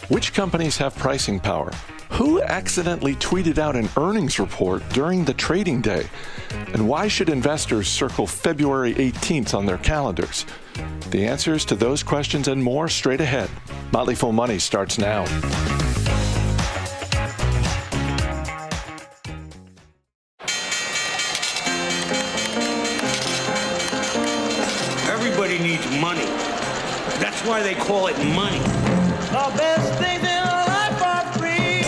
Which companies have pricing power? Who accidentally tweeted out an earnings report during the trading day? And why should investors circle February 18th on their calendars? The answers to those questions and more straight ahead. Motley Fool Money starts now. Everybody needs money. That's why they call it money. The best things in life are free,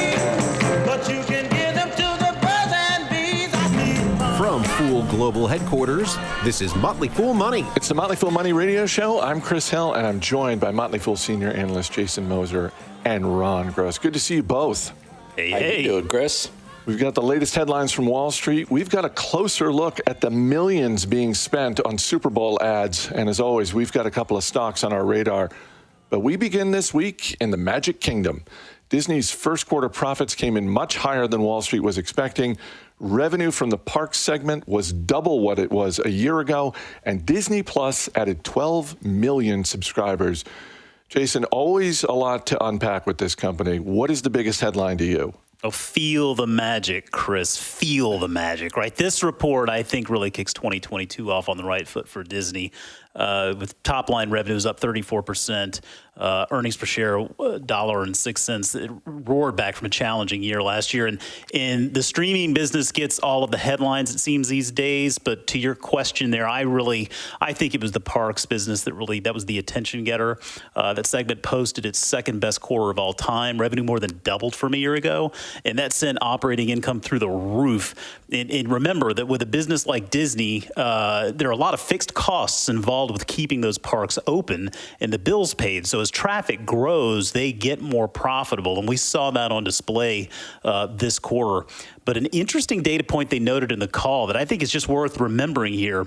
but you can give them to the birds and bees. From Fool Global Headquarters, this is Motley Fool Money. It's the Motley Fool Money radio show. I'm Chris Hill, and I'm joined by Motley Fool senior analyst Jason Moser and Ron Gross. Good to see you both. Hey, how you doing, Chris? We've got the latest headlines from Wall Street. We've got a closer look at the millions being spent on Super Bowl ads. And as always, we've got a couple of stocks on our radar. But we begin this week in the Magic Kingdom. Disney's first quarter profits came in much higher than Wall Street was expecting. Revenue from the parks segment was double what it was a year ago. And Disney Plus added 12 million subscribers. Jason, always a lot to unpack with this company. What is the biggest headline to you? Oh, feel the magic, Chris. Feel the magic, right? This report, I think, really kicks 2022 off on the right foot for Disney. With top-line revenues up 34%, earnings per share $1.06. It roared back from a challenging year last year. And the streaming business gets all of the headlines, it seems, these days. But to your question there, I think it was the parks business that was the attention getter. That segment posted its second best quarter of all time. Revenue more than doubled from a year ago. And that sent operating income through the roof. And remember that with a business like Disney, there are a lot of fixed costs involved with keeping those parks open and the bills paid. So as traffic grows, they get more profitable. And we saw that on display this quarter. But an interesting data point they noted in the call that I think is just worth remembering here.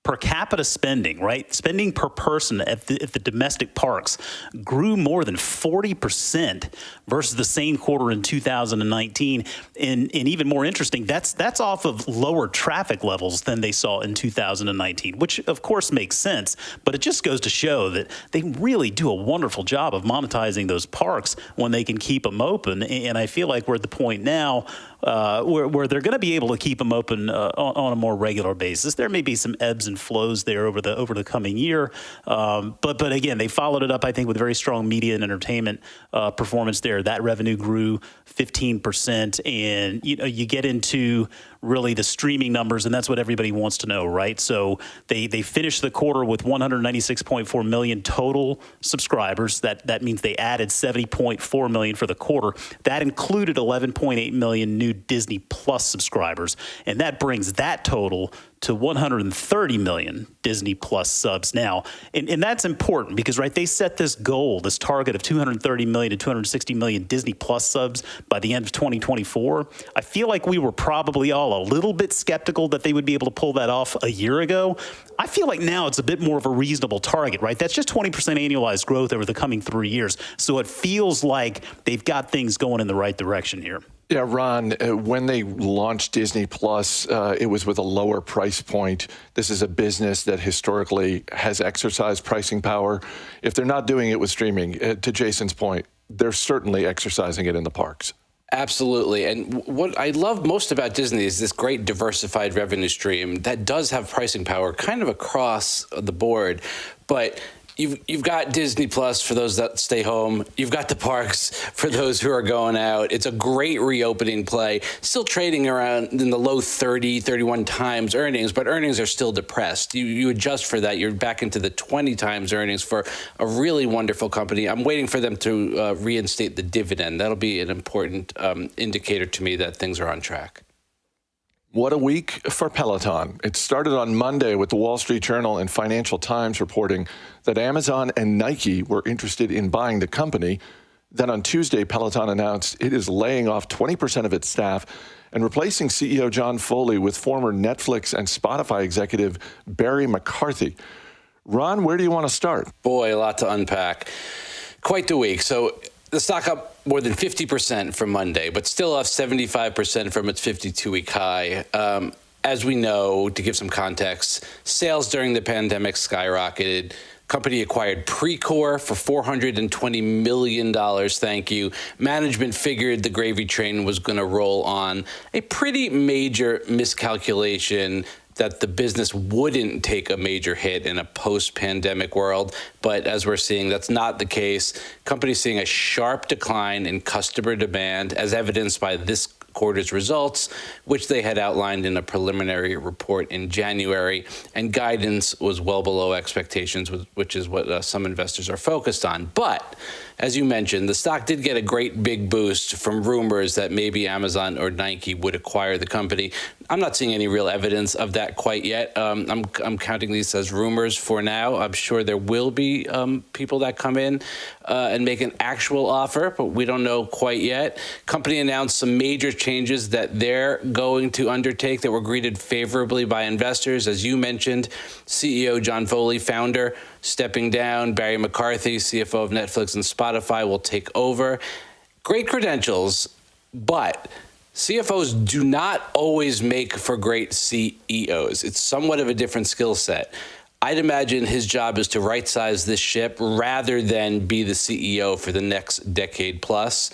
Per capita spending, right? Spending per person at the domestic parks grew more than 40% versus the same quarter in 2019. And even more interesting, that's off of lower traffic levels than they saw in 2019, which of course makes sense. But it just goes to show that they really do a wonderful job of monetizing those parks when they can keep them open. And I feel like we're at the point now where they're going to be able to keep them open on a more regular basis. There may be some ebbs and flows there over the coming year, but again, they followed it up, I think, with very strong media and entertainment performance there. That revenue grew 15%, and you get into really the streaming numbers, and that's what everybody wants to know, right? So they finished the quarter with 196.4 million total subscribers. That means they added 70.4 million for the quarter. That included 11.8 million new Disney Plus subscribers, and that brings that total to 130 million Disney Plus subs now. And that's important because, right, they set this goal, this target of 230 million to 260 million Disney Plus subs by the end of 2024. I feel like we were probably all a little bit skeptical that they would be able to pull that off a year ago. I feel like now it's a bit more of a reasonable target, right? That's just 20% annualized growth over the coming 3 years. So it feels like they've got things going in the right direction here. Yeah, Ron, when they launched Disney Plus, it was with a lower price point. This is a business that historically has exercised pricing power. If they're not doing it with streaming, to Jason's point, they're certainly exercising it in the parks. Absolutely. And what I love most about Disney is this great diversified revenue stream that does have pricing power kind of across the board. But You've got Disney Plus for those that stay home. You've got the parks for those who are going out. It's a great reopening play. Still trading around in the low 30, 31 times earnings, but earnings are still depressed. You adjust for that, you're back into the 20 times earnings for a really wonderful company. I'm waiting for them to reinstate the dividend. That'll be an important indicator to me that things are on track. What a week for Peloton. It started on Monday with the Wall Street Journal and Financial Times reporting that Amazon and Nike were interested in buying the company. Then on Tuesday, Peloton announced it is laying off 20% of its staff and replacing CEO John Foley with former Netflix and Spotify executive Barry McCarthy. Ron, where do you want to start? Boy, a lot to unpack. Quite the week. So the stock up more than 50% from Monday, but still off 75% from its 52-week high. as we know, to give some context, sales during the pandemic skyrocketed. Company acquired Precor for $420 million. Thank you. Management figured the gravy train was going to roll on. A pretty major miscalculation that the business wouldn't take a major hit in a post-pandemic world. But as we're seeing, that's not the case. Company's seeing a sharp decline in customer demand, as evidenced by this quarter's results, which they had outlined in a preliminary report in January, and guidance was well below expectations, which is what some investors are focused on. But as you mentioned, the stock did get a great big boost from rumors that maybe Amazon or Nike would acquire the company. I'm not seeing any real evidence of that quite yet. I'm counting these as rumors for now. I'm sure there will be people that come in and make an actual offer, but we don't know quite yet. Company announced some major changes that they're going to undertake that were greeted favorably by investors. As you mentioned, CEO John Foley, founder, stepping down. Barry McCarthy, CFO of Netflix and Spotify, will take over. Great credentials, but CFOs do not always make for great CEOs. It's somewhat of a different skill set. I'd imagine his job is to right-size this ship rather than be the CEO for the next decade plus.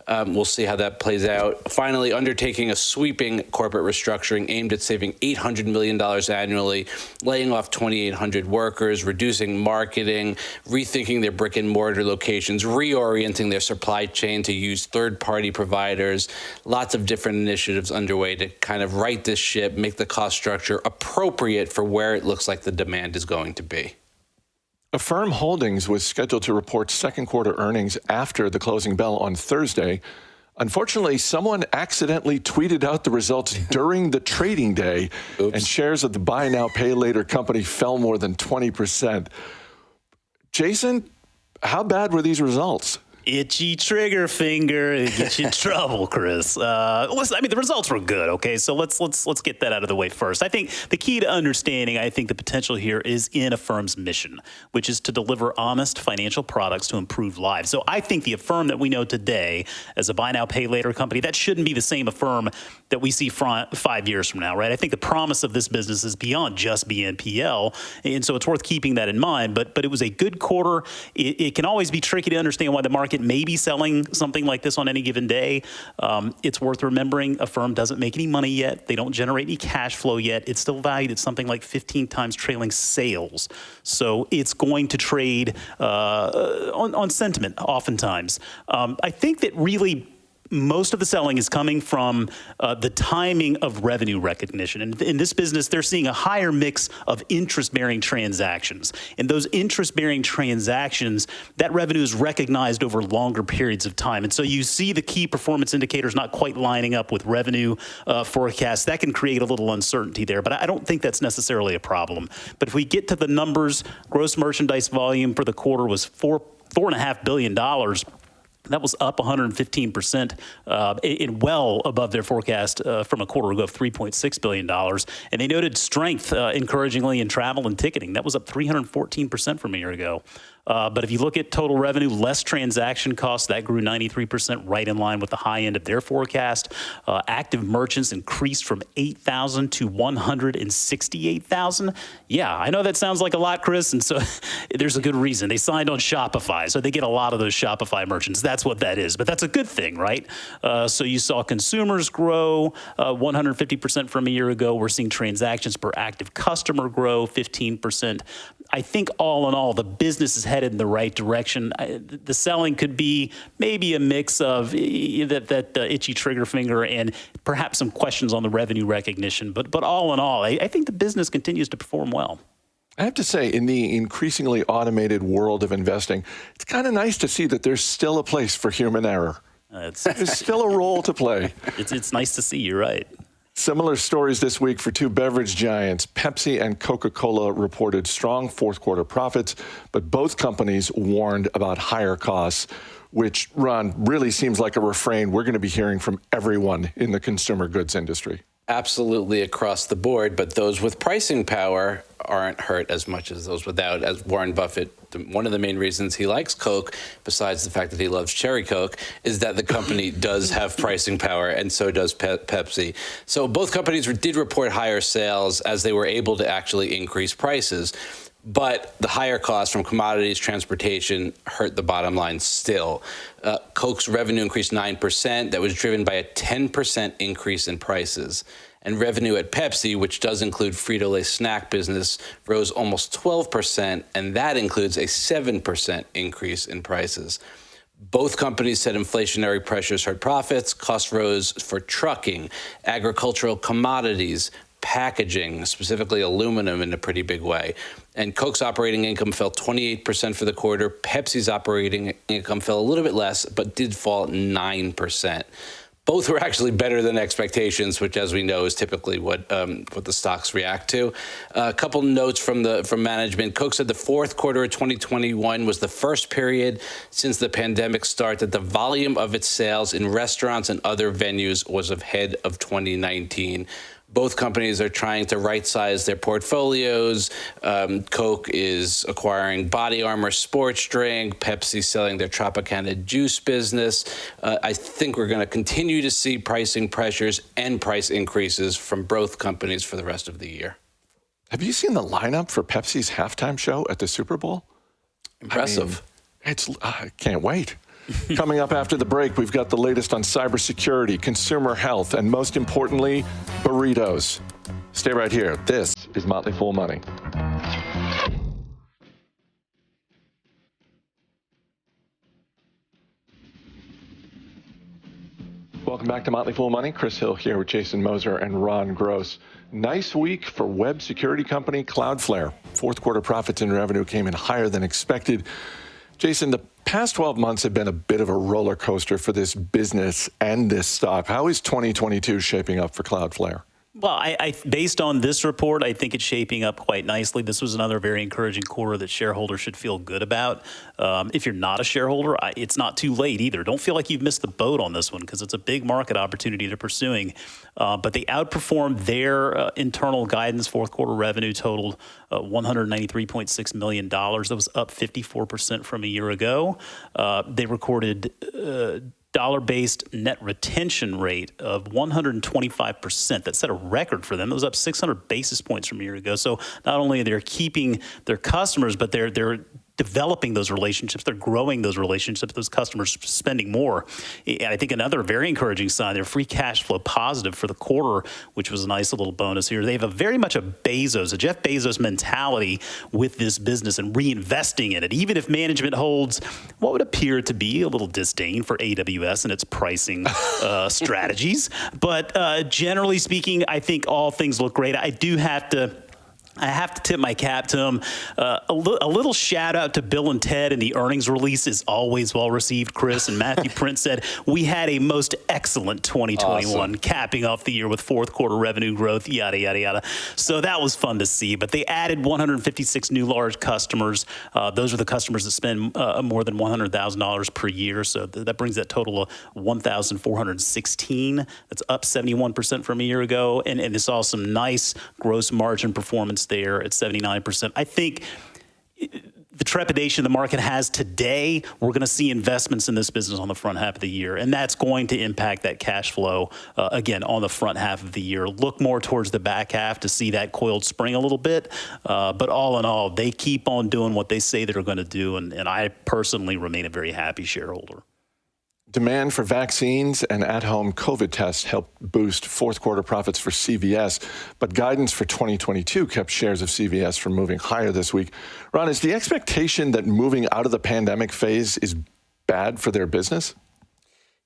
We'll see how that plays out. Finally, undertaking a sweeping corporate restructuring aimed at saving $800 million annually, laying off 2,800 workers, reducing marketing, rethinking their brick and mortar locations, reorienting their supply chain to use third-party providers. Lots of different initiatives underway to kind of right this ship, make the cost structure appropriate for where it looks like the demand is going to be. Affirm Holdings was scheduled to report second quarter earnings after the closing bell on Thursday. Unfortunately, someone accidentally tweeted out the results during the trading day, and shares of the buy now, pay later company fell more than 20%. Jason, how bad were these results? Itchy trigger finger, it gets you in trouble, Chris. Listen, I mean, the results were good, okay? So let's get that out of the way first. I think the key to understanding, I think the potential here is in Affirm's mission, which is to deliver honest financial products to improve lives. So I think the Affirm that we know today as a buy now, pay later company, that shouldn't be the same Affirm that we see 5 years from now, right? I think the promise of this business is beyond just BNPL, and so it's worth keeping that in mind. But it was a good quarter. It can always be tricky to understand why the market may be selling something like this on any given day. It's worth remembering Affirm doesn't make any money yet. They don't generate any cash flow yet. It's still valued at something like 15 times trailing sales. So it's going to trade on sentiment oftentimes. I think that really most of the selling is coming from the timing of revenue recognition. And in this business, they're seeing a higher mix of interest-bearing transactions. And those interest-bearing transactions, that revenue is recognized over longer periods of time. And so you see the key performance indicators not quite lining up with revenue forecasts. That can create a little uncertainty there, but I don't think that's necessarily a problem. But if we get to the numbers, gross merchandise volume for the quarter was $4.5 billion. That was up 115%, and well above their forecast from a quarter ago of $3.6 billion. And they noted strength, encouragingly, in travel and ticketing. That was up 314% from a year ago. But if you look at total revenue, less transaction costs, that grew 93%, right in line with the high end of their forecast. Active merchants increased from 8,000 to 168,000. Yeah, I know that sounds like a lot, Chris, and so there's a good reason. They signed on Shopify, so they get a lot of those Shopify merchants. That's what that is, but that's a good thing, right? So you saw consumers grow 150% from a year ago. We're seeing transactions per active customer grow 15%. I think all in all, the business is headed in the right direction. The selling could be maybe a mix of that itchy trigger finger and perhaps some questions on the revenue recognition. But all in all, I think the business continues to perform well. I have to say, in the increasingly automated world of investing, it's kind of nice to see that there's still a place for human error. There's still a role to play. It's nice to see, you're right. Similar stories this week for two beverage giants. Pepsi and Coca-Cola reported strong fourth quarter profits, but both companies warned about higher costs, which, Ron, really seems like a refrain we're going to be hearing from everyone in the consumer goods industry. Absolutely across the board, but those with pricing power aren't hurt as much as those without. As Warren Buffett, one of the main reasons he likes Coke, besides the fact that he loves cherry Coke, is that the company does have pricing power, and so does Pepsi. So both companies did report higher sales as they were able to actually increase prices. But the higher costs from commodities, transportation hurt the bottom line still. Coke's revenue increased 9%. That was driven by a 10% increase in prices. And revenue at Pepsi, which does include Frito-Lay snack business, rose almost 12%, and that includes a 7% increase in prices. Both companies said inflationary pressures hurt profits. Costs rose for trucking, agricultural commodities, packaging, specifically aluminum, in a pretty big way. And Coke's operating income fell 28% for the quarter. Pepsi's operating income fell a little bit less, but did fall 9%. Both were actually better than expectations, which, as we know, is typically what the stocks react to. A couple notes from management. Coke said the fourth quarter of 2021 was the first period since the pandemic started that the volume of its sales in restaurants and other venues was ahead of 2019. Both companies are trying to right-size their portfolios. Coke is acquiring Body Armor sports drink. Pepsi selling their Tropicana juice business. I think we're going to continue to see pricing pressures and price increases from both companies for the rest of the year. Have you seen the lineup for Pepsi's halftime show at the Super Bowl? Impressive. I mean, I can't wait. Coming up after the break, we've got the latest on cybersecurity, consumer health, and most importantly, burritos. Stay right here. This is Motley Fool Money. Welcome back to Motley Fool Money. Chris Hill here with Jason Moser and Ron Gross. Nice week for web security company Cloudflare. Fourth quarter profits and revenue came in higher than expected. Jason, the past 12 months have been a bit of a roller coaster for this business and this stock. How is 2022 shaping up for Cloudflare? Well, I based on this report, I think it's shaping up quite nicely. This was another very encouraging quarter that shareholders should feel good about. If you're not a shareholder, it's not too late either. Don't feel like you've missed the boat on this one because it's a big market opportunity they're pursuing. But they outperformed their internal guidance. Fourth quarter revenue totaled $193.6 million. That was up 54% from a year ago. They recorded dollar-based net retention rate of 125%. That set a record for them. It was up 600 basis points from a year ago. So not only are they keeping their customers, but they're developing those relationships. They're growing those relationships, those customers spending more. And I think another very encouraging sign, they're free cash flow positive for the quarter, which was a nice little bonus here. They have a very much a Jeff Bezos mentality with this business and reinvesting in it, even if management holds what would appear to be a little disdain for AWS and its pricing strategies. But generally speaking, I think all things look great. I have to tip my cap to them. A little shout out to Bill and Ted, and the earnings release is always well received, Chris. And Matthew Prince said, we had a most excellent 2021, awesome. Capping off the year with fourth quarter revenue growth, yada, yada, yada. So that was fun to see. But they added 156 new large customers. Those are the customers that spend more than $100,000 per year. So that brings that total of 1,416. That's up 71% from a year ago. And they saw some nice gross margin performance there at 79%. I think the trepidation the market has today, we're going to see investments in this business on the front half of the year, and that's going to impact that cash flow, again, on the front half of the year. Look more towards the back half to see that coiled spring a little bit, but all in all, they keep on doing what they say they're going to do, and I personally remain a very happy shareholder. Demand for vaccines and at-home COVID tests helped boost fourth quarter profits for CVS, but guidance for 2022 kept shares of CVS from moving higher this week. Ron, is the expectation that moving out of the pandemic phase is bad for their business?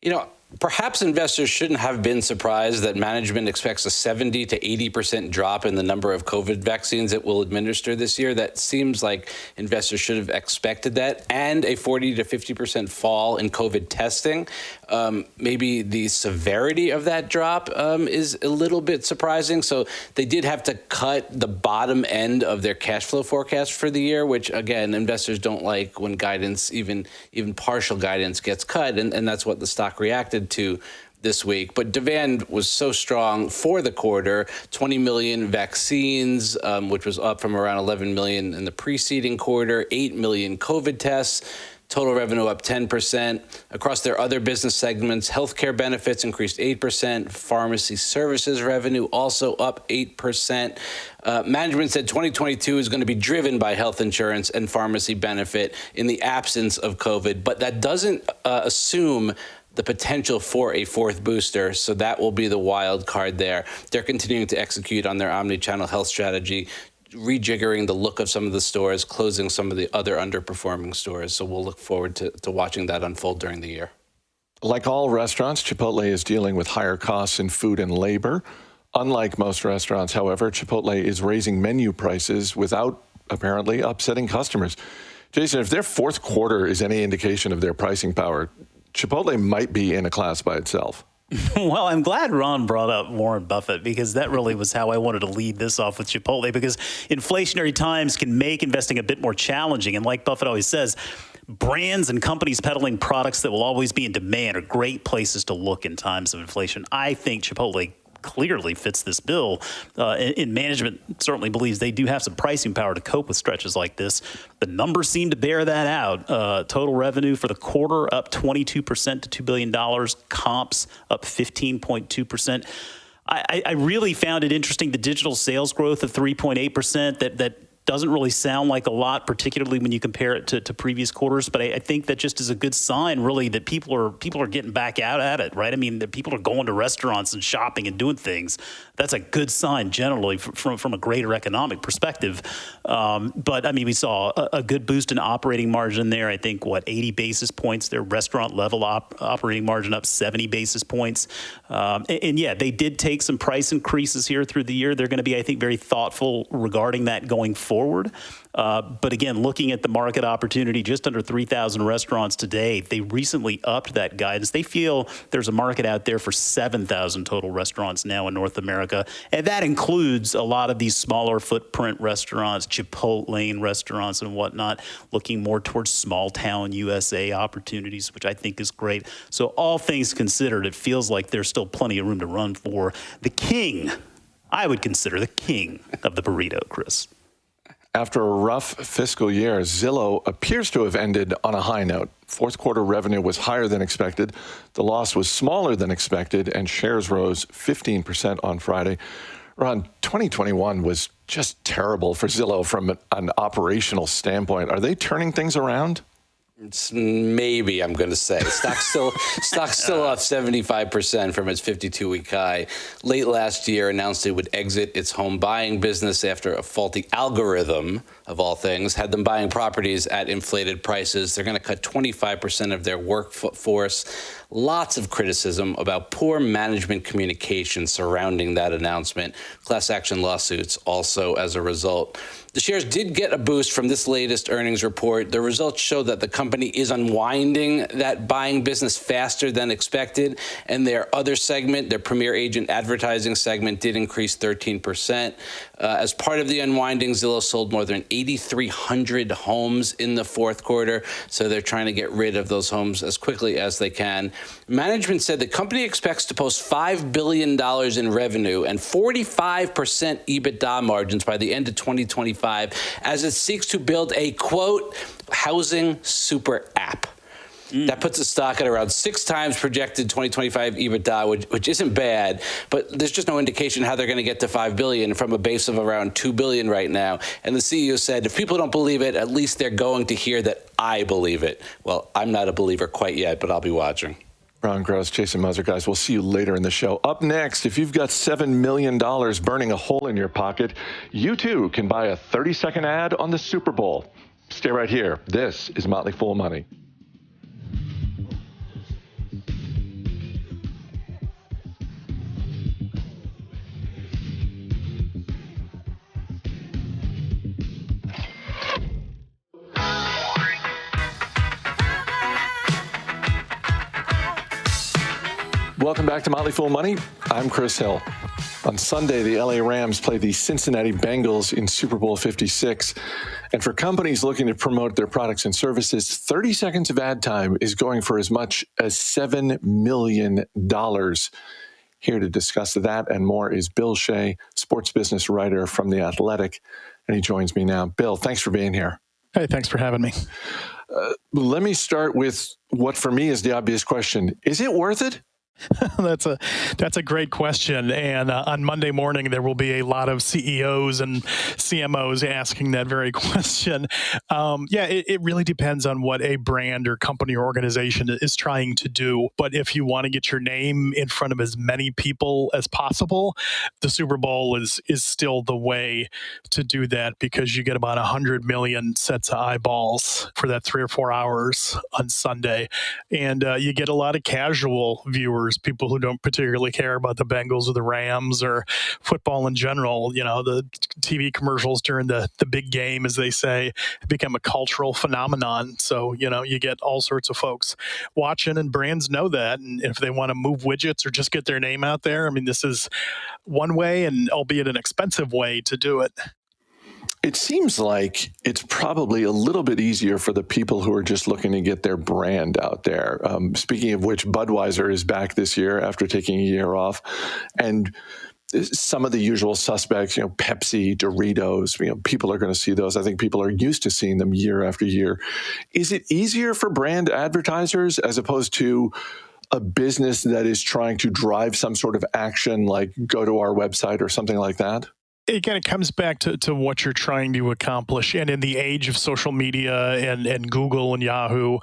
You know, perhaps investors shouldn't have been surprised that management expects a 70 to 80% drop in the number of COVID vaccines it will administer this year. That seems like investors should have expected that, and a 40 to 50% fall in COVID testing. Maybe the severity of that drop is a little bit surprising. So they did have to cut the bottom end of their cash flow forecast for the year, which, again, investors don't like when guidance, even partial guidance, gets cut, and that's what the stock reacted to. this week, but demand was so strong for the quarter. 20 million vaccines, which was up from around 11 million in the preceding quarter, 8 million COVID tests. Total revenue up 10%. Across their other business segments, healthcare benefits increased 8%. Pharmacy services revenue also up 8%. Management said 2022 is going to be driven by health insurance and pharmacy benefit in the absence of COVID, but that doesn't assume the potential for a fourth booster, so that will be the wild card there. They're continuing to execute on their omni-channel health strategy, rejiggering the look of some of the stores, closing some of the other underperforming stores. So we'll look forward to watching that unfold during the year. Like all restaurants, Chipotle is dealing with higher costs in food and labor. Unlike most restaurants, however, Chipotle is raising menu prices without apparently upsetting customers. Jason, if their fourth quarter is any indication of their pricing power, Chipotle might be in a class by itself. Well, I'm glad Ron brought up Warren Buffett, because that really was how I wanted to lead this off with Chipotle, because inflationary times can make investing a bit more challenging. And like Buffett always says, brands and companies peddling products that will always be in demand are great places to look in times of inflation. I think Chipotle clearly fits this bill. And management certainly believes they do have some pricing power to cope with stretches like this. The numbers seem to bear that out. Total revenue for the quarter up 22% to $2 billion. Comps up 15.2%. I really found it interesting, the digital sales growth of 3.8%, that doesn't really sound like a lot, particularly when you compare it to previous quarters. But I think that just is a good sign, really, that people are getting back out at it, right? I mean, that people are going to restaurants and shopping and doing things. That's a good sign generally from a greater economic perspective. But I mean, we saw a good boost in operating margin there. I think 80 basis points. Their restaurant level operating margin up 70 basis points. And yeah, they did take some price increases here through the year. They're going to be, I think, very thoughtful regarding that going forward. But again, looking at the market opportunity, just under 3,000 restaurants today, they recently upped that guidance. They feel there's a market out there for 7,000 total restaurants now in North America. And that includes a lot of these smaller footprint restaurants, Chipotle restaurants and whatnot, looking more towards small town USA opportunities, which I think is great. So all things considered, it feels like there's still plenty of room to run for the king. I would consider the king of the burrito, Chris. After a rough fiscal year, Zillow appears to have ended on a high note. Fourth quarter revenue was higher than expected. The loss was smaller than expected, and shares rose 15% on Friday. Ron, 2021 was just terrible for Zillow from an operational standpoint. Are they turning things around? It's maybe, I'm going to say. Stock's still up 75% from its 52-week high. Late last year, announced it would exit its home buying business after a faulty algorithm, of all things, had them buying properties at inflated prices. They're going to cut 25% of their workforce. Lots of criticism about poor management communication surrounding that announcement. Class action lawsuits also as a result. The shares did get a boost from this latest earnings report. The results show that the company is unwinding that buying business faster than expected, and their other segment, their premier agent advertising segment, did increase 13%. As part of the unwinding, Zillow sold more than 8,300 homes in the fourth quarter, so they're trying to get rid of those homes as quickly as they can. Management said the company expects to post $5 billion in revenue and 45% EBITDA margins by the end of 2025 as it seeks to build a, quote, housing super app. That puts the stock at around 6 times projected 2025 EBITDA, which isn't bad, but there's just no indication how they're going to get to $5 billion from a base of around $2 billion right now. And the CEO said, if people don't believe it, at least they're going to hear that I believe it. Well, I'm not a believer quite yet, but I'll be watching. Ron Gross, Jason Moser, guys, we'll see you later in the show. Up next, if you've got $7 million burning a hole in your pocket, you too can buy a 30-second ad on the Super Bowl. Stay right here. This is Motley Fool Money. Welcome back to Motley Fool Money. I'm Chris Hill. On Sunday, the LA Rams play the Cincinnati Bengals in Super Bowl 56. And for companies looking to promote their products and services, 30 seconds of ad time is going for as much as $7 million. Here to discuss that and more is Bill Shea, sports business writer from The Athletic, and he joins me now. Bill, thanks for being here. Hey, thanks for having me. Let me start with what for me is the obvious question. Is it worth it? That's a great question. And on Monday morning, there will be a lot of CEOs and CMOs asking that very question. It really depends on what a brand or company or organization is trying to do. But if you want to get your name in front of as many people as possible, the Super Bowl is still the way to do that, because you get about 100 million sets of eyeballs for that 3 or 4 hours on Sunday. And you get a lot of casual viewers, people who don't particularly care about the Bengals or the Rams or football in general. You know, the TV commercials during the big game, as they say, become a cultural phenomenon. So, you get all sorts of folks watching, and brands know that. And if they want to move widgets or just get their name out there, I mean, this is one way, and albeit an expensive way, to do it. It seems like it's probably a little bit easier for the people who are just looking to get their brand out there. Speaking of which, Budweiser is back this year after taking a year off. And some of the usual suspects, Pepsi, Doritos, people are going to see those. I think people are used to seeing them year after year. Is it easier for brand advertisers as opposed to a business that is trying to drive some sort of action, like go to our website or something like that? Again, it comes back to what you're trying to accomplish. And in the age of social media and Google and Yahoo,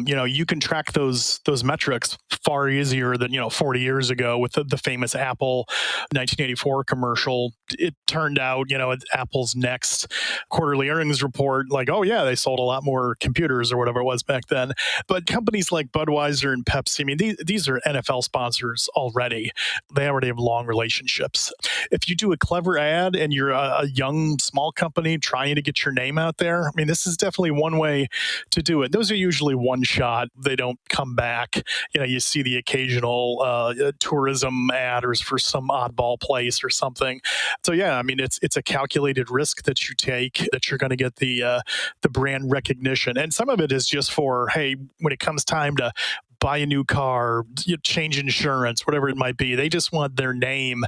you can track those metrics far easier than, 40 years ago with the famous Apple 1984 commercial. It turned out, at Apple's next quarterly earnings report, like, oh yeah, they sold a lot more computers or whatever it was back then. But companies like Budweiser and Pepsi, I mean, these are NFL sponsors already. They already have long relationships. If you do a clever ad and you're a young, small company trying to get your name out there, I mean, this is definitely one way to do it. Those are usually one shot. They don't come back. You see the occasional tourism ad or for some oddball place or something. So yeah, I mean, it's a calculated risk that you take, that you're going to get the brand recognition. And some of it is just for, hey, when it comes time to buy a new car, change insurance, whatever it might be, they just want their name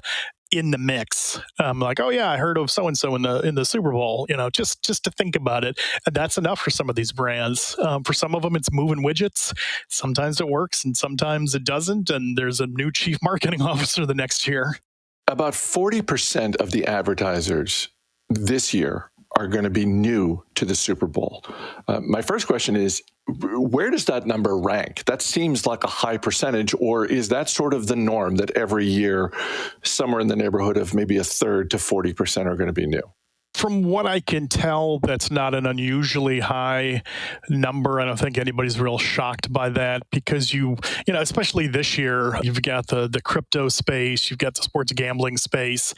in the mix. Like, oh yeah, I heard of so-and-so in the Super Bowl, just to think about it. And that's enough for some of these brands. For some of them, it's moving widgets. Sometimes it works and sometimes it doesn't. And there's a new chief marketing officer the next year. About 40% of the advertisers this year are going to be new to the Super Bowl. My first question is, where does that number rank? That seems like a high percentage, or is that sort of the norm that every year somewhere in the neighborhood of maybe a third to 40% are going to be new? From what I can tell, that's not an unusually high number. I don't think anybody's real shocked by that, because especially this year, you've got the crypto space, you've got the sports gambling space.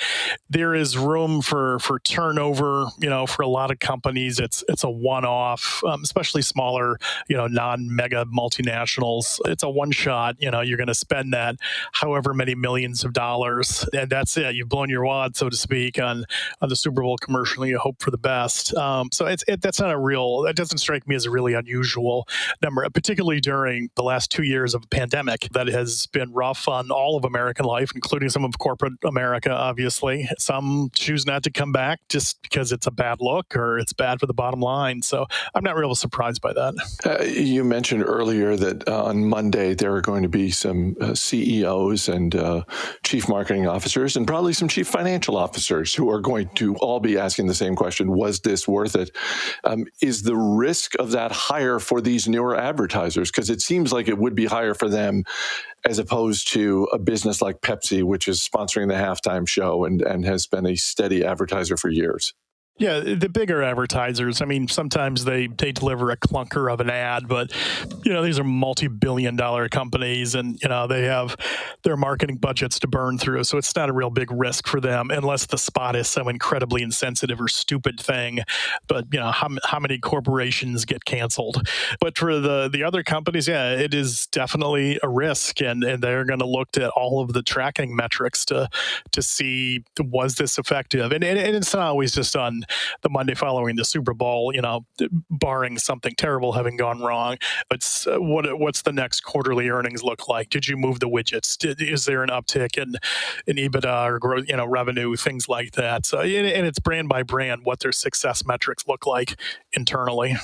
There is room for turnover. For a lot of companies, it's a one-off, especially smaller, non-mega multinationals. It's a one-shot. You're going to spend that however many millions of dollars, and that's it. You've blown your wad, so to speak, on the Super Bowl commercial. You hope for the best. So that's not that doesn't strike me as a really unusual number, particularly during the last 2 years of a pandemic that has been rough on all of American life, including some of corporate America, obviously. Some choose not to come back just because it's a bad look or it's bad for the bottom line. So I'm not real surprised by that. You mentioned earlier that on Monday there are going to be some CEOs and chief marketing officers and probably some chief financial officers who are going to all be asking the same question: was this worth it? Is the risk of that higher for these newer advertisers? Because it seems like it would be higher for them as opposed to a business like Pepsi, which is sponsoring the halftime show and has been a steady advertiser for years. Yeah, the bigger advertisers, I mean, sometimes they deliver a clunker of an ad, but, these are multi-billion-dollar companies and, they have their marketing budgets to burn through. So it's not a real big risk for them unless the spot is some incredibly insensitive or stupid thing. But, how many corporations get canceled? But for the other companies, yeah, it is definitely a risk. And they're going to look at all of the tracking metrics to see, was this effective? And it's not always just on and the Monday following the Super Bowl, barring something terrible having gone wrong. It's what's the next quarterly earnings look like? Did you move the widgets? Is there an uptick in EBITDA or growth, revenue, things like that? So, and it's brand by brand what their success metrics look like internally.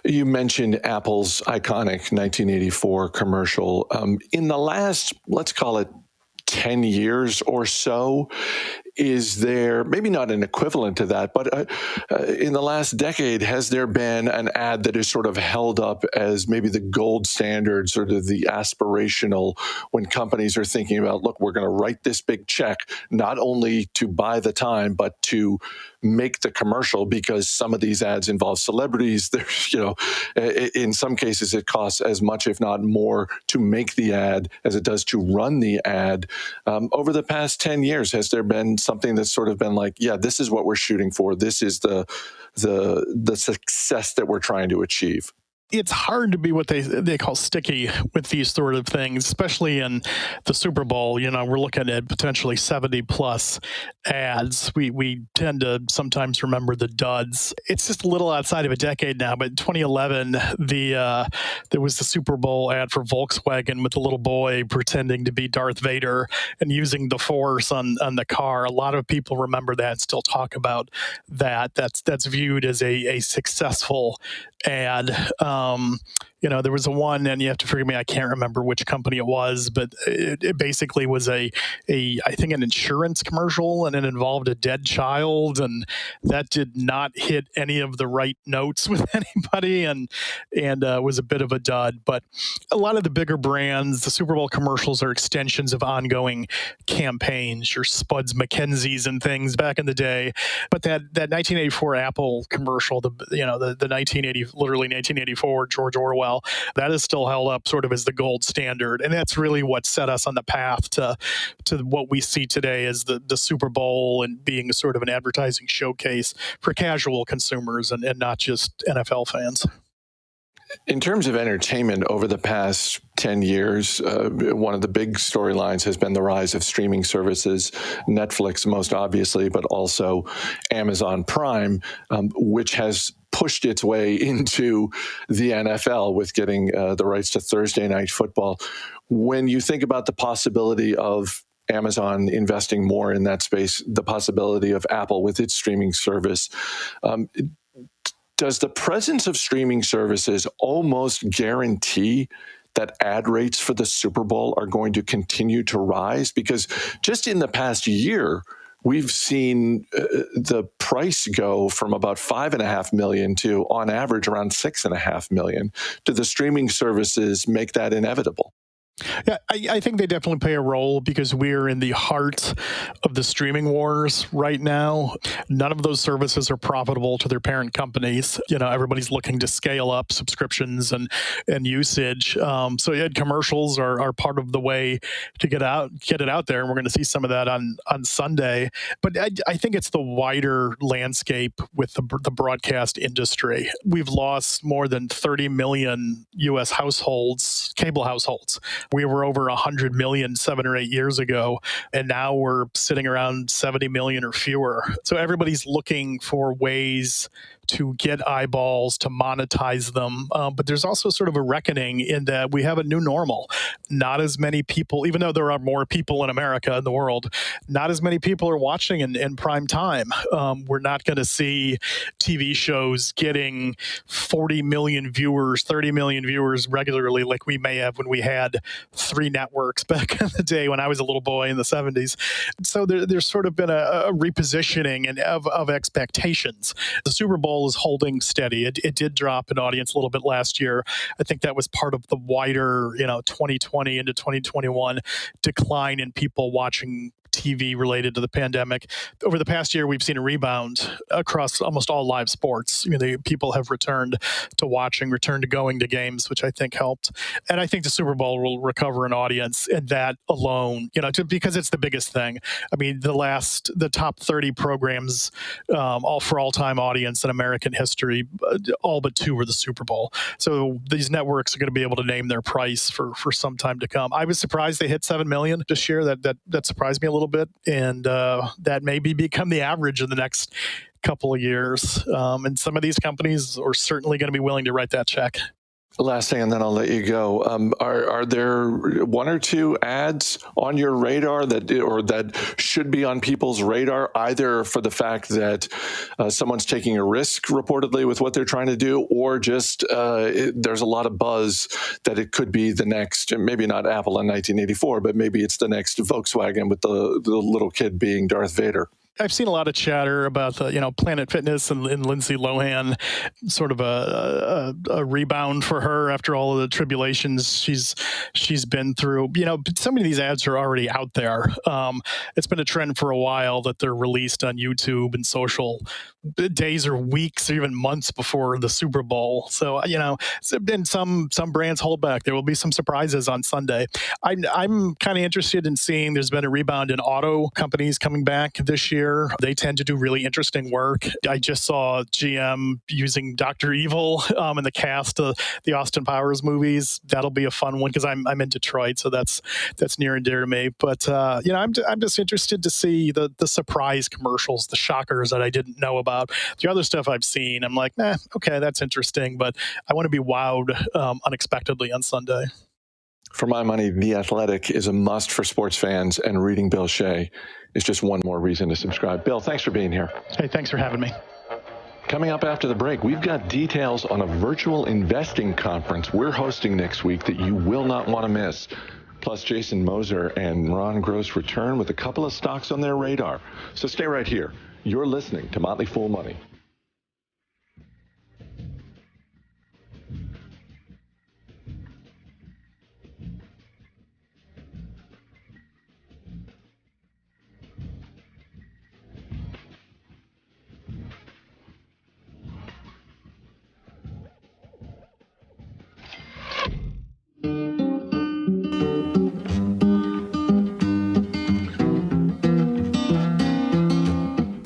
You mentioned Apple's iconic 1984 commercial. In the last, let's call it 10 years or so, is there maybe not an equivalent to that, but in the last decade, has there been an ad that is sort of held up as maybe the gold standard, sort of the aspirational, when companies are thinking about, look, we're going to write this big check, not only to buy the time, but to make the commercial, because some of these ads involve celebrities. There's, in some cases, it costs as much, if not more, to make the ad as it does to run the ad. Over the past 10 years, has there been something that's sort of been like, yeah, this is what we're shooting for. This is the success that we're trying to achieve? It's hard to be what they call sticky with these sort of things, especially in the Super Bowl. We're looking at potentially 70 plus ads. We tend to sometimes remember the duds. It's just a little outside of a decade now, but in 2011, there was the Super Bowl ad for Volkswagen with the little boy pretending to be Darth Vader and using the Force on the car. A lot of people remember that and still talk about that. That's viewed as a successful ad. There was one, and you have to forgive me, I can't remember which company it was, but it basically was I think an insurance commercial, and it involved a dead child, and that did not hit any of the right notes with anybody, and was a bit of a dud. But a lot of the bigger brands, the Super Bowl commercials are extensions of ongoing campaigns, your Spuds McKenzie's and things back in the day. But that 1984 Apple commercial, the 1984 George Orwell, that is still held up sort of as the gold standard. And that's really what set us on the path to what we see today as the Super Bowl, and being sort of an advertising showcase for casual consumers and not just NFL fans. In terms of entertainment, over the past 10 years, one of the big storylines has been the rise of streaming services, Netflix most obviously, but also Amazon Prime, which has pushed its way into the NFL with getting the rights to Thursday Night Football. When you think about the possibility of Amazon investing more in that space, the possibility of Apple with its streaming service, does the presence of streaming services almost guarantee that ad rates for the Super Bowl are going to continue to rise? Because just in the past year, we've seen the price go from about $5.5 million to, on average, around $6.5 million. Do the streaming services make that inevitable? Yeah, I think they definitely play a role, because we're in the heart of the streaming wars right now. None of those services are profitable to their parent companies. Everybody's looking to scale up subscriptions and usage. So commercials are part of the way to get it out there. And we're going to see some of that on Sunday. But I think it's the wider landscape with the broadcast industry. We've lost more than 30 million U.S. households, cable households. We were over 100 million 7 or 8 years ago, and now we're sitting around 70 million or fewer. So everybody's looking for ways to get eyeballs, to monetize them. But there's also sort of a reckoning in that we have a new normal. Not as many people, even though there are more people in America and the world, not as many people are watching in prime time. We're not going to see TV shows getting 40 million viewers, 30 million viewers regularly like we may have when we had 3 networks back in the day when I was a little boy in the 70s. So there's sort of been a repositioning of expectations. The Super Bowl is holding steady. It did drop in audience a little bit last year. I think that was part of the wider, 2020 into 2021 decline in people watching TV related to the pandemic. Over the past year, we've seen a rebound across almost all live sports. The people have returned to going to games, which I think helped. And I think the Super Bowl will recover an audience, and that alone, because it's the biggest thing. I mean, the top 30 programs, all-time audience in American history, all but 2 were the Super Bowl. So these networks are going to be able to name their price for some time to come. I was surprised they hit 7 million this year. That surprised me a little bit, and that maybe become the average in the next couple of years. And some of these companies are certainly going to be willing to write that check. Last thing, and then I'll let you go. Are there one or two ads on your radar that should be on people's radar, either for the fact that someone's taking a risk reportedly with what they're trying to do, or just there's a lot of buzz that it could be the next, maybe not Apple in 1984, but maybe it's the next Volkswagen with the little kid being Darth Vader? I've seen a lot of chatter about Planet Fitness and Lindsay Lohan, sort of a rebound for her after all of the tribulations she's been through. So many of these ads are already out there. It's been a trend for a while that they're released on YouTube and social days or weeks or even months before the Super Bowl. So and some brands hold back. There will be some surprises on Sunday. I'm kind of interested in seeing. There's been a rebound in auto companies coming back this year. They tend to do really interesting work. I just saw GM using Dr. Evil in the cast of the Austin Powers movies. That'll be a fun one because I'm in Detroit, so that's near and dear to me. But I'm just interested to see the surprise commercials, the shockers that I didn't know about. The other stuff I've seen, I'm like, okay, that's interesting, but I want to be wowed unexpectedly on Sunday. For my money, The Athletic is a must for sports fans, and reading Bill Shea is just one more reason to subscribe. Bill, thanks for being here. Hey, thanks for having me. Coming up after the break, we've got details on a virtual investing conference we're hosting next week that you will not want to miss. Plus, Jason Moser and Ron Gross return with a couple of stocks on their radar. So stay right here. You're listening to Motley Fool Money.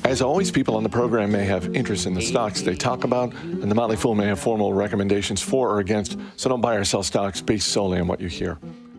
As always, people on the program may have interest in the stocks they talk about, and the Motley Fool may have formal recommendations for or against, so don't buy or sell stocks based solely on what you hear.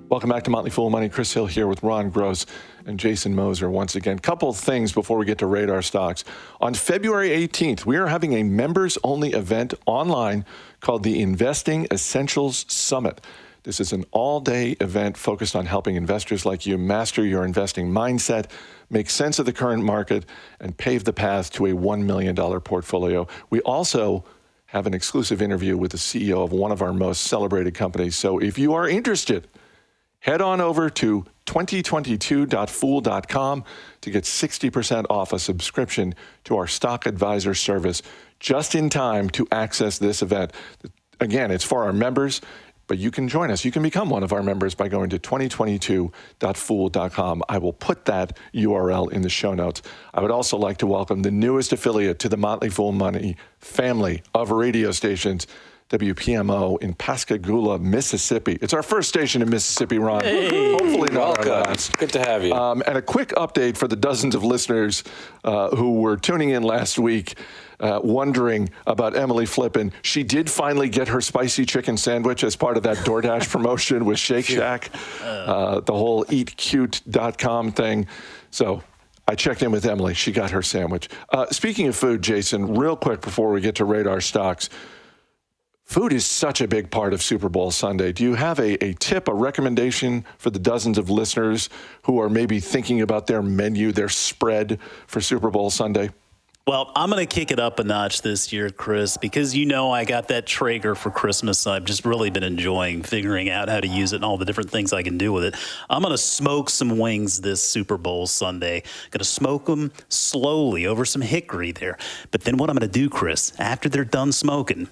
Welcome back to Motley Fool Money. Chris Hill here with Ron Gross and Jason Moser once again. Couple things before we get to radar stocks. On February 18th, we are having a members-only event online called the Investing Essentials Summit. This is an all-day event focused on helping investors like you master your investing mindset, make sense of the current market, and pave the path to a $1 million portfolio. We also have an exclusive interview with the CEO of one of our most celebrated companies. So if you are interested, head on over to 2022.fool.com to get 60% off a subscription to our stock advisor service just in time to access this event. Again, it's for our members, but you can join us. You can become one of our members by going to 2022.fool.com. I will put that URL in the show notes. I would also like to welcome the newest affiliate to the Motley Fool Money family of radio stations, WPMO in Pascagoula, Mississippi. It's our first station in Mississippi, Ron. Hey, hopefully not welcome. our last. Good to have you. And a quick update for the dozens of listeners who were tuning in last week, wondering about Emily Flippin. She did finally get her spicy chicken sandwich as part of that DoorDash promotion with Shake Shack, the whole eatcute.com thing. So I checked in with Emily. She got her sandwich. Speaking of food, Jason, real quick before we get to radar stocks, food is such a big part of Super Bowl Sunday. Do you have a tip, a recommendation for the dozens of listeners who are maybe thinking about their menu, their spread for Super Bowl Sunday? Well, I'm going to kick it up a notch this year, Chris, because I got that Traeger for Christmas. I've just really been enjoying figuring out how to use it and all the different things I can do with it. I'm going to smoke some wings this Super Bowl Sunday. Going to smoke them slowly over some hickory there. But then what I'm going to do, Chris, after they're done smoking,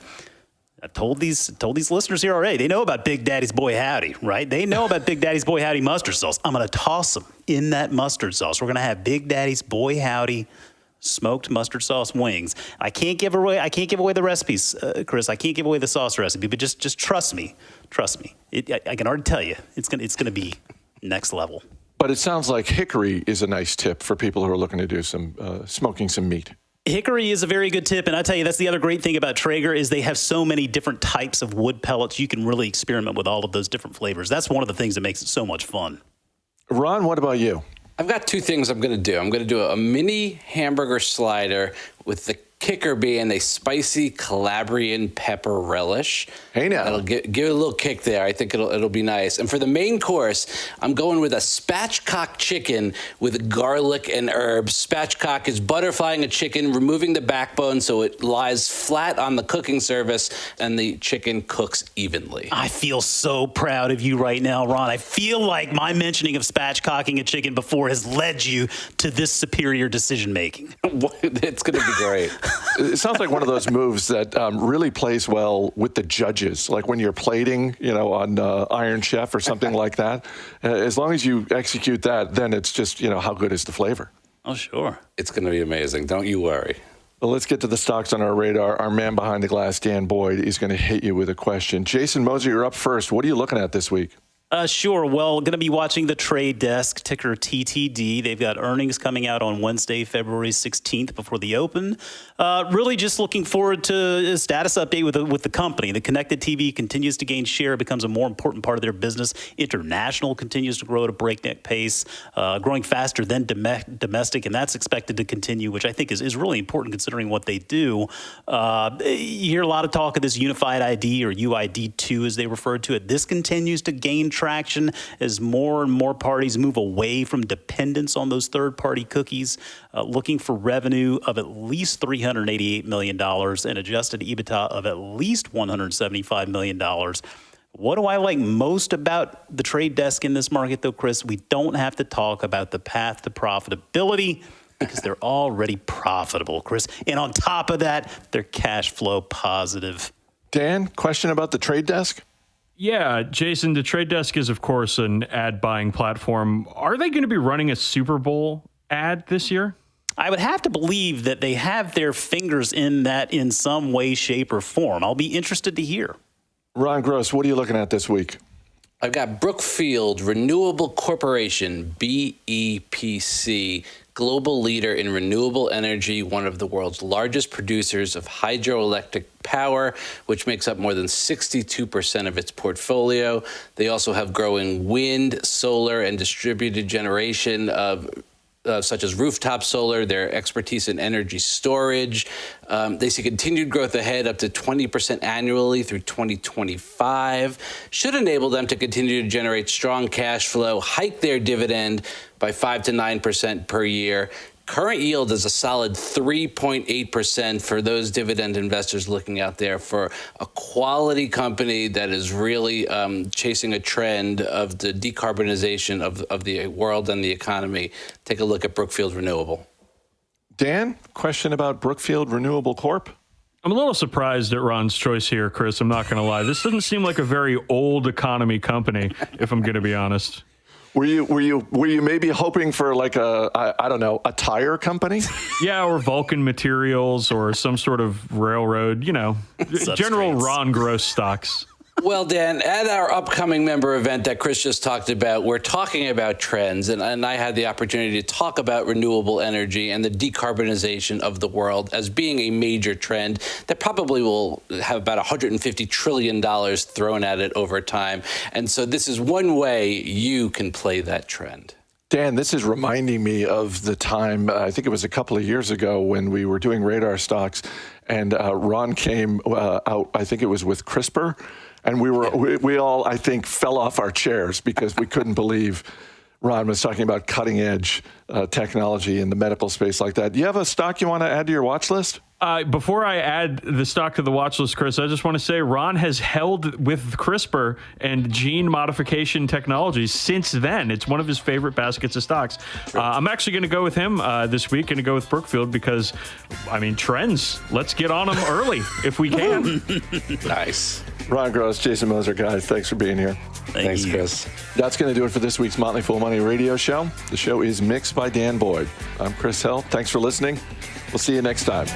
I've told these listeners here already, they know about Big Daddy's Boy Howdy, right? They know about Big Daddy's Boy Howdy mustard sauce. I'm going to toss them in that mustard sauce. We're going to have Big Daddy's Boy Howdy smoked mustard sauce wings. I can't give away the recipes, Chris. I can't give away the sauce recipe, but just trust me. Trust me. I can already tell you, it's gonna be next level. But it sounds like hickory is a nice tip for people who are looking to do some smoking some meat. Hickory is a very good tip, and I tell you, that's the other great thing about Traeger is they have so many different types of wood pellets. You can really experiment with all of those different flavors. That's one of the things that makes it so much fun. Ron, what about you? I've got two things I'm going to do. I'm going to do a mini hamburger slider with the kicker being a spicy Calabrian pepper relish. Hey now. That'll give it a little kick there. I think it'll be nice. And for the main course, I'm going with a spatchcock chicken with garlic and herbs. Spatchcock is butterflying a chicken, removing the backbone so it lies flat on the cooking surface and the chicken cooks evenly. I feel so proud of you right now, Ron. I feel like my mentioning of spatchcocking a chicken before has led you to this superior decision making. It's going to be great. It sounds like one of those moves that really plays well with the judges, like when you're plating, on Iron Chef or something like that. As long as you execute that, then it's just, how good is the flavor? Oh, sure. It's going to be amazing. Don't you worry. Well, let's get to the stocks on our radar. Our man behind the glass, Dan Boyd, is going to hit you with a question. Jason Moser, you're up first. What are you looking at this week? Sure. Well, going to be watching the trade desk, ticker TTD. They've got earnings coming out on Wednesday, February 16th before the open. Really just looking forward to a status update with the company. The connected TV continues to gain share, becomes a more important part of their business. International continues to grow at a breakneck pace, growing faster than domestic, and that's expected to continue, which I think is really important considering what they do. You hear a lot of talk of this unified ID or UID2 as they refer to it. This continues to gain traction as more and more parties move away from dependence on those third-party cookies, looking for revenue of at least $388 million and adjusted EBITDA of at least $175 million. What do I like most about the trade desk in this market, though, Chris? We don't have to talk about the path to profitability because they're already profitable, Chris. And on top of that, they're cash flow positive. Dan, question about the trade desk? Yeah, Jason, the Trade Desk is, of course, an ad buying platform. Are they going to be running a Super Bowl ad this year? I would have to believe that they have their fingers in that in some way, shape, or form. I'll be interested to hear. Ron Gross, what are you looking at this week? I've got Brookfield Renewable Corporation, BEPC, global leader in renewable energy, one of the world's largest producers of hydroelectric power, which makes up more than 62% of its portfolio. They also have growing wind, solar, and distributed generation such as rooftop solar, their expertise in energy storage. They see continued growth ahead up to 20% annually through 2025. Should enable them to continue to generate strong cash flow, hike their dividend by 5 to 9% per year. Current yield is a solid 3.8% for those dividend investors looking out there for a quality company that is really chasing a trend of the decarbonization of the world and the economy. Take a look at Brookfield Renewable. Dan, question about Brookfield Renewable Corp? I'm a little surprised at Ron's choice here, Chris. I'm not going to lie. This doesn't seem like a very old economy company, if I'm going to be honest. Were you maybe hoping for like a tire company? Yeah, or Vulcan Materials or some sort of railroad, general Substrates. Ron Gross stocks. Well, Dan, at our upcoming member event that Chris just talked about, we're talking about trends, and I had the opportunity to talk about renewable energy and the decarbonization of the world as being a major trend that probably will have about $150 trillion thrown at it over time. And so this is one way you can play that trend. Dan, this is reminding me of the time, I think it was a couple of years ago when we were doing radar stocks, and Ron came out, I think it was with CRISPR, and we all, I think, fell off our chairs because we couldn't believe Ron was talking about cutting edge technology in the medical space like that. Do you have a stock you want to add to your watch list? Before I add the stock to the watch list, Chris, I just want to say Ron has held with CRISPR and gene modification technologies since then. It's one of his favorite baskets of stocks. I'm actually going to go with him this week, going to go with Brookfield because, trends. Let's get on them early if we can. Nice. Ron Gross, Jason Moser, guys, thanks for being here. Thanks, Chris. That's going to do it for this week's Motley Fool Money radio show. The show is mixed by Dan Boyd. I'm Chris Hill. Thanks for listening. We'll see you next time.